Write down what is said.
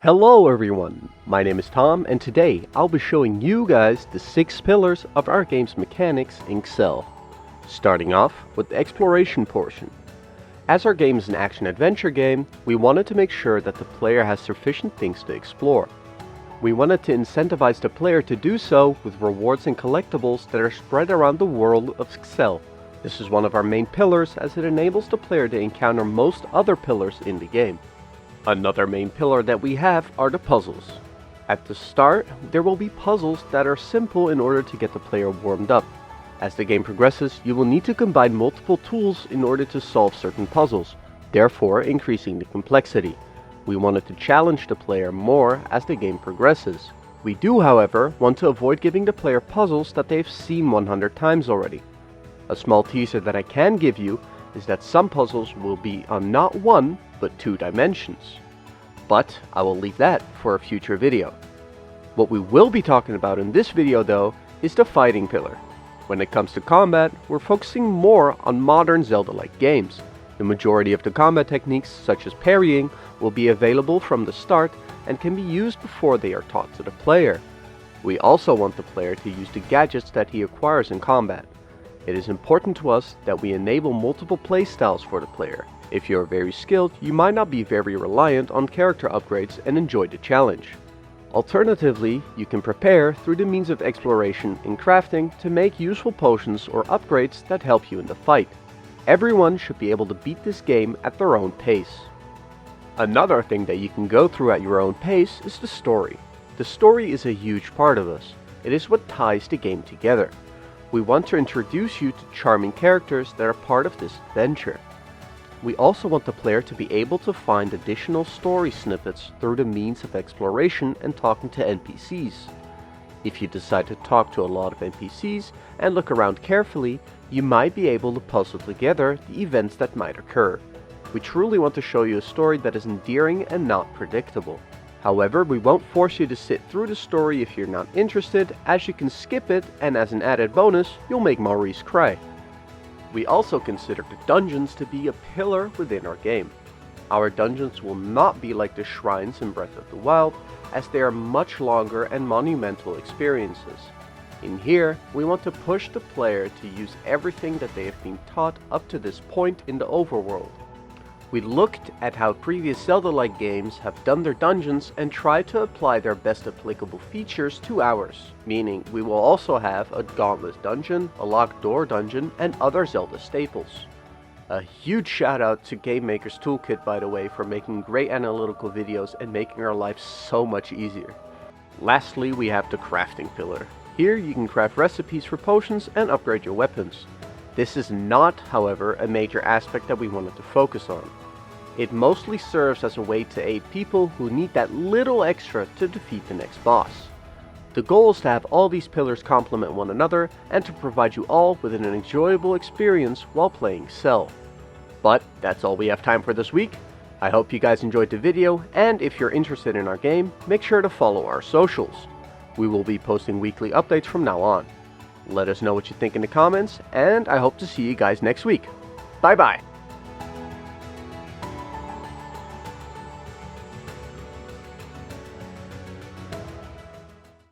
Hello everyone, my name is Tom and today I'll be showing you guys the 6 pillars of our game's mechanics in Excel. Starting off with the exploration portion. As our game is an action-adventure game, we wanted to make sure that the player has sufficient things to explore. We wanted to incentivize the player to do so with rewards and collectibles that are spread around the world of Excel. This is one of our main pillars as it enables the player to encounter most other pillars in the game. Another main pillar that we have are the puzzles. At the start, there will be puzzles that are simple in order to get the player warmed up. As the game progresses, you will need to combine multiple tools in order to solve certain puzzles, therefore increasing the complexity. We wanted to challenge the player more as the game progresses. We do, however, want to avoid giving the player puzzles that they've seen 100 times already. A small teaser that I can give you is that some puzzles will be on not 1, but 2 dimensions. But I will leave that for a future video. What we will be talking about in this video though is the fighting pillar. When it comes to combat, we're focusing more on modern Zelda-like games. The majority of the combat techniques, such as parrying, will be available from the start and can be used before they are taught to the player. We also want the player to use the gadgets that he acquires in combat. It is important to us that we enable multiple playstyles for the player. If you are very skilled, you might not be very reliant on character upgrades and enjoy the challenge. Alternatively, you can prepare through the means of exploration and crafting to make useful potions or upgrades that help you in the fight. Everyone should be able to beat this game at their own pace. Another thing that you can go through at your own pace is the story. The story is a huge part of us. It is what ties the game together. We want to introduce you to charming characters that are part of this adventure. We also want the player to be able to find additional story snippets through the means of exploration and talking to NPCs. If you decide to talk to a lot of NPCs and look around carefully, you might be able to puzzle together the events that might occur. We truly want to show you a story that is endearing and not predictable. However, we won't force you to sit through the story if you're not interested, as you can skip it, and as an added bonus, you'll make Maurice cry. We also consider the dungeons to be a pillar within our game. Our dungeons will not be like the shrines in Breath of the Wild, as they are much longer and monumental experiences. In here, we want to push the player to use everything that they have been taught up to this point in the overworld. We looked at how previous Zelda-like games have done their dungeons and tried to apply their best applicable features to ours, meaning we will also have a gauntlet dungeon, a locked door dungeon, and other Zelda staples. A huge shout out to Game Maker's Toolkit, by the way, for making great analytical videos and making our lives so much easier. Lastly, we have the crafting pillar. Here you can craft recipes for potions and upgrade your weapons. This is not, however, a major aspect that we wanted to focus on. It mostly serves as a way to aid people who need that little extra to defeat the next boss. The goal is to have all these pillars complement one another and to provide you all with an enjoyable experience while playing Cell. But that's all we have time for this week. I hope you guys enjoyed the video, and if you're interested in our game, make sure to follow our socials. We will be posting weekly updates from now on. Let us know what you think in the comments, and I hope to see you guys next week. Bye bye!